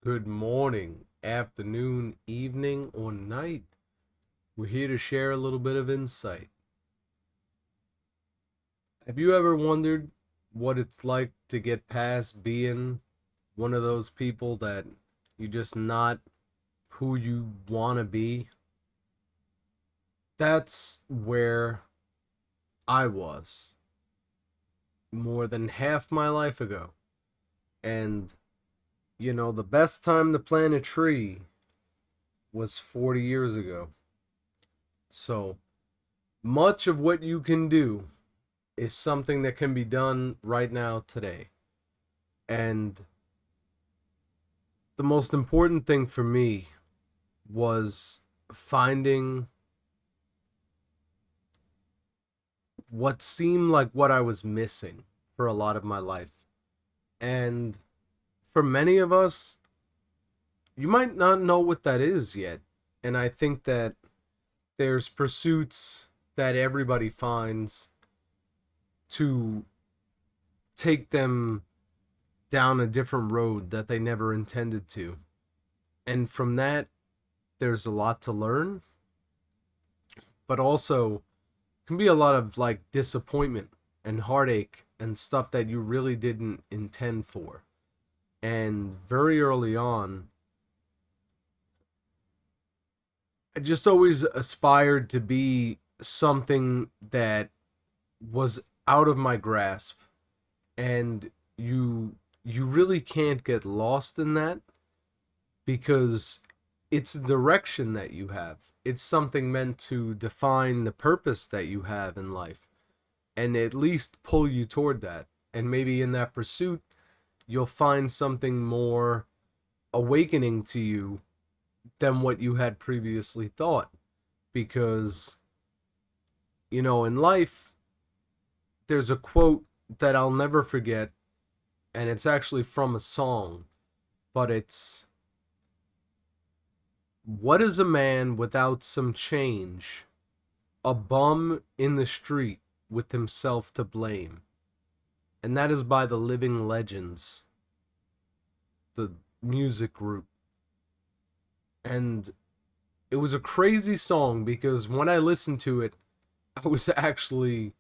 Good morning, afternoon, evening, or night. We're here to share a little bit of insight. Have you ever wondered what it's like to get past being one of those people that you're just not who you want to be? That's where I was more than half my life ago. And, the best time to plant a tree was 40 years ago. So, much of what you can do is something that can be done right now today. And the most important thing for me was finding what seemed like what I was missing for a lot of my life. And for many of us, you might not know what that is yet. And I think that there's pursuits that everybody finds to take them down a different road that they never intended to. And from that, there's a lot to learn, but also can be a lot of like disappointment and heartache and stuff that you really didn't intend for. And very early on, I just always aspired to be something that was out of my grasp, and you really can't get lost in that because it's a direction that you have. It's something meant to define the purpose that you have in life and at least pull you toward that. And maybe in that pursuit, you'll find something more awakening to you than what you had previously thought. Because, in life, there's a quote that I'll never forget, and it's actually from a song, but it's, "What is a man without some change? A bum in the street with himself to blame." And that is by the Living Legends, the music group. And it was a crazy song because when I listened to it, I was actually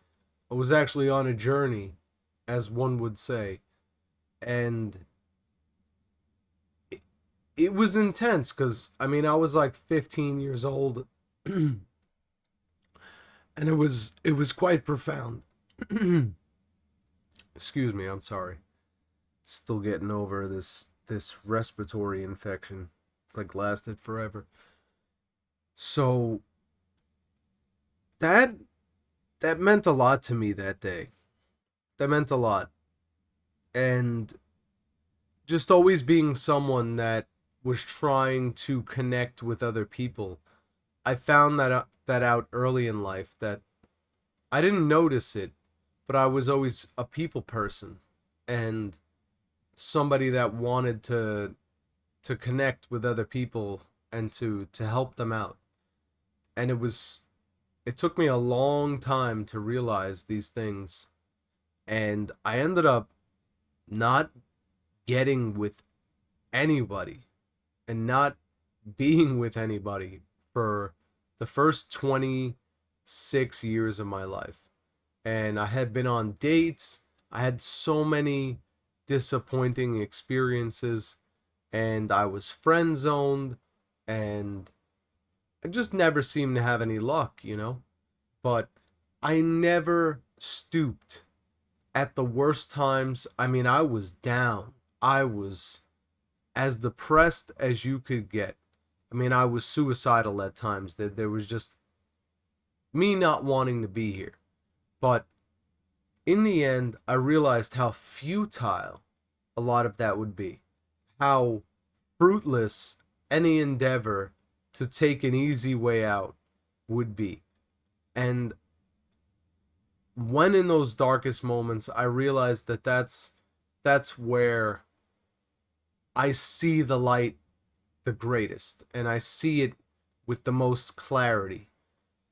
on a journey, as one would say. And it was intense because I was like 15 years old and it was quite profound. Excuse me, I'm sorry. Still getting over this respiratory infection. It's like lasted forever. So that that meant a lot to me that day. That meant a lot. And just always being someone that was trying to connect with other people. I found that out early in life that I didn't notice it, but I was always a people person and somebody that wanted to connect with other people and to help them out. And it took me a long time to realize these things, and I ended up not getting with anybody and not being with anybody for the first 26 years of my life. And I had been on dates. I had so many disappointing experiences, and I was friend zoned, and I just never seemed to have any luck. But I never stooped at the worst times. I was down. I was as depressed as you could get. I was suicidal at times. That there was just me not wanting to be here. But in the end, I realized how futile a lot of that would be. How fruitless any endeavor to take an easy way out would be. And when in those darkest moments, I realized that that's where I see the light the greatest, and I see it with the most clarity.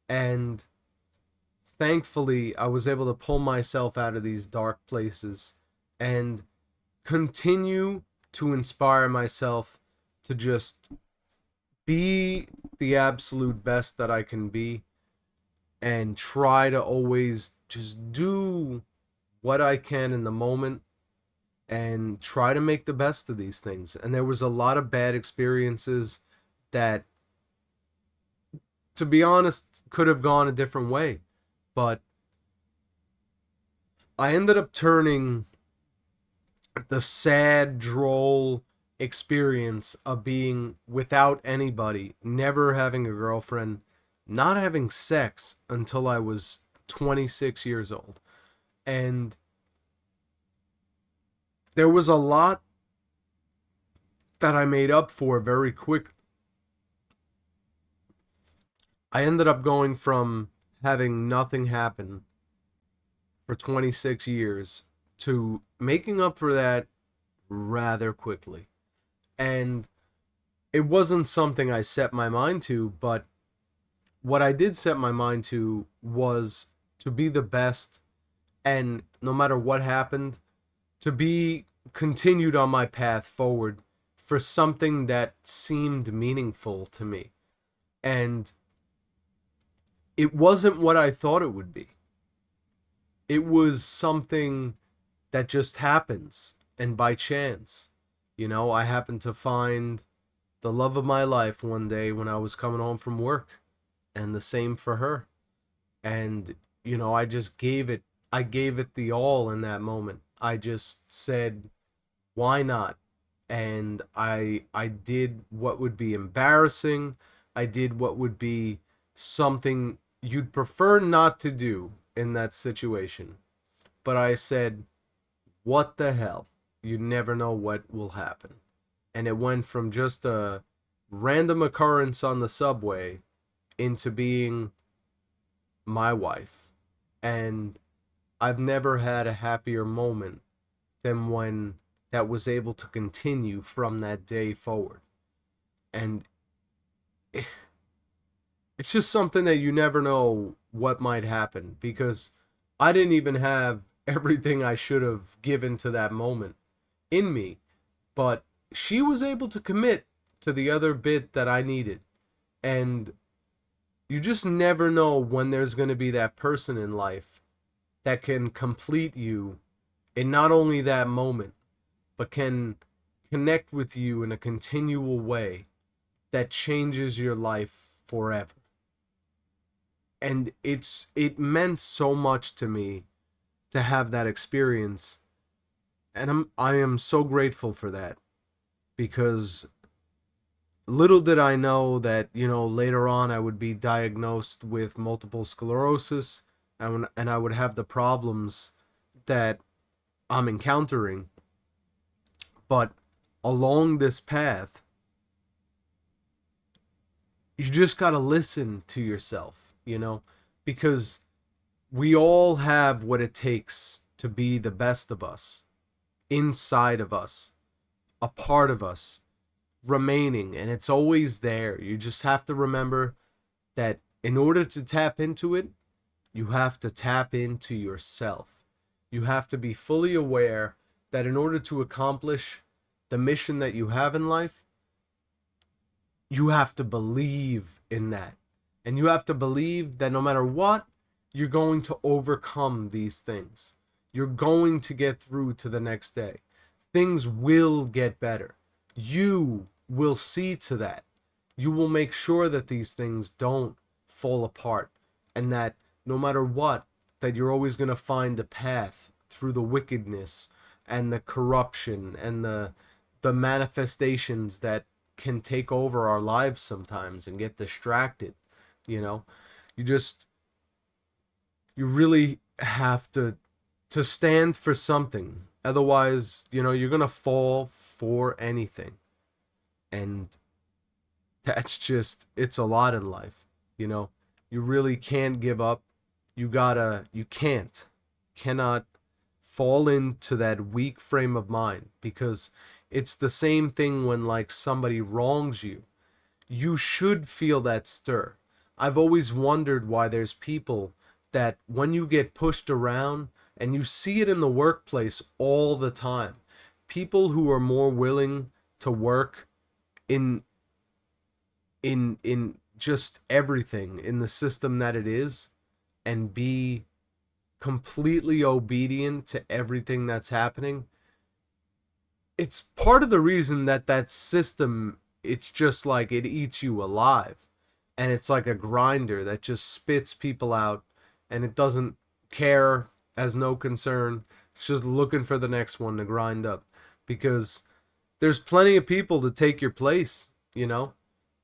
And thankfully, I was able to pull myself out of these dark places and continue to inspire myself to just be the absolute best that I can be, and try to always just do what I can in the moment and try to make the best of these things. And there was a lot of bad experiences that, to be honest, could have gone a different way. But I ended up turning the sad, droll experience of being without anybody, never having a girlfriend, not having sex until I was 26 years old. And there was a lot that I made up for very quick. I ended up going from having nothing happen for 26 years to making up for that rather quickly. And it wasn't something I set my mind to, but what I did set my mind to was to be the best, and no matter what happened, to be continued on my path forward for something that seemed meaningful to me. And it wasn't what I thought it would be. It was something that just happens, and by chance. You know, I happened to find the love of my life one day when I was coming home from work, and the same for her. And, you know, I gave it the all in that moment. I just said, why not? And I did what would be embarrassing. I did what would be something you'd prefer not to do in that situation. But I said, what the hell? You never know what will happen. And it went from just a random occurrence on the subway into being my wife. And I've never had a happier moment than when that was able to continue from that day forward. And it's just something that you never know what might happen, because I didn't even have everything I should have given to that moment in me, but she was able to commit to the other bit that I needed. And you just never know when there's going to be that person in life that can complete you in not only that moment, but can connect with you in a continual way that changes your life forever. And it meant so much to me to have that experience, and I am so grateful for that, because little did I know that, you know, later on I would be diagnosed with multiple sclerosis, and I would have the problems that I'm encountering. But along this path, you just got to listen to yourself, you know, because we all have what it takes to be the best of us, inside of us, a part of us, remaining, and it's always there. You just have to remember that in order to tap into it, you have to tap into yourself. You have to be fully aware that in order to accomplish the mission that you have in life, you have to believe in that. And you have to believe that no matter what, you're going to overcome these things. You're going to get through to the next day. Things will get better. You will see to that. You will make sure that these things don't fall apart, and that no matter what, that you're always going to find a path through the wickedness and the corruption and the manifestations that can take over our lives sometimes and get distracted. You know, you really have to stand for something. Otherwise, you know, you're going to fall for anything. And that's just, it's a lot in life. You know, you really can't give up. You cannot fall into that weak frame of mind, because it's the same thing when like somebody wrongs you. You should feel that stir. I've always wondered why there's people that when you get pushed around, and you see it in the workplace all the time, people who are more willing to work in in just everything in the system that it is, and be completely obedient to everything that's happening, it's part of the reason that that system, it's just like it eats you alive, and it's like a grinder that just spits people out, and it doesn't care, has no concern. It's just looking for the next one to grind up, because there's plenty of people to take your place, you know.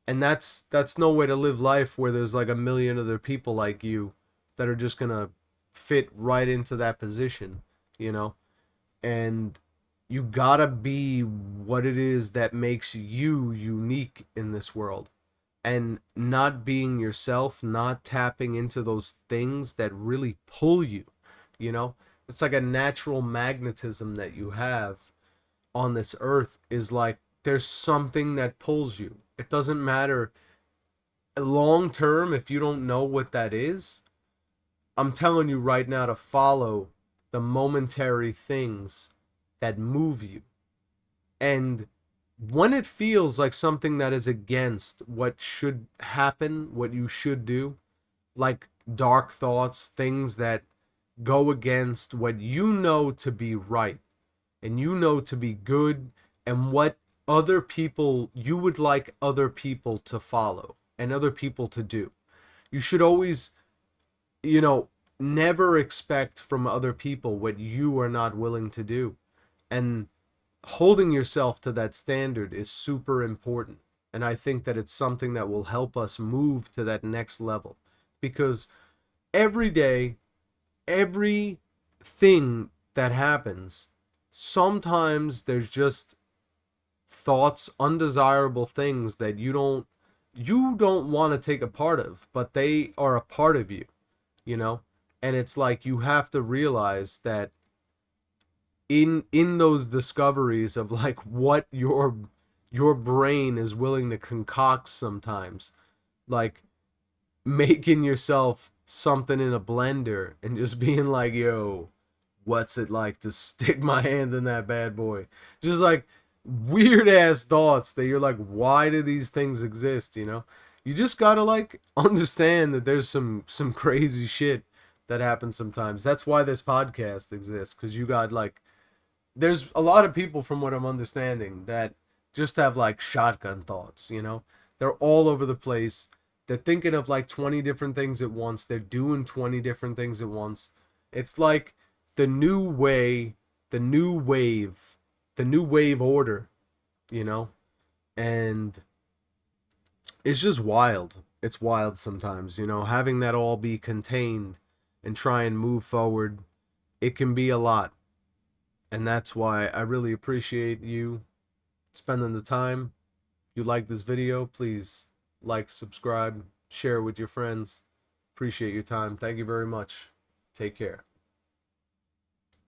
And that's no way to live life, where there's like a million other people like you that are just gonna fit right into that position, you know. And you gotta be what it is that makes you unique in this world, and not being yourself, not tapping into those things that really pull you, you know. It's like a natural magnetism that you have on this earth, is like there's something that pulls you. It doesn't matter long term if you don't know what that is. I'm telling you right now to follow the momentary things that move you. And when it feels like something that is against what should happen, what you should do, like dark thoughts, things that go against what you know to be right, and you know to be good, and what other people, you would like other people to follow and other people to do. You should always, you know, never expect from other people what you are not willing to do. And holding yourself to that standard is super important. And I think that it's something that will help us move to that next level. Because every day, everything that happens, sometimes there's just thoughts, undesirable things that you don't want to take a part of, but they are a part of you, you know. And it's like you have to realize that in those discoveries of like what your brain is willing to concoct sometimes, like making yourself something in a blender and just being like, yo, what's it like to stick my hand in that bad boy? Just like weird ass thoughts that you're like, why do these things exist, you know? You just gotta like understand that there's some crazy shit that happens sometimes. That's why this podcast exists, because you got like, there's a lot of people, from what I'm understanding, that just have like shotgun thoughts, you know? They're all over the place. They're thinking of like 20 different things at once. They're doing 20 different things at once. It's like the new way, the new wave, the new wave order, you know? And it's just wild. It's wild sometimes, you know, having that all be contained and try and move forward. It can be a lot. And that's why I really appreciate you spending the time. If you like this video, please like, subscribe, share with your friends. Appreciate your time. Thank you very much. Take care.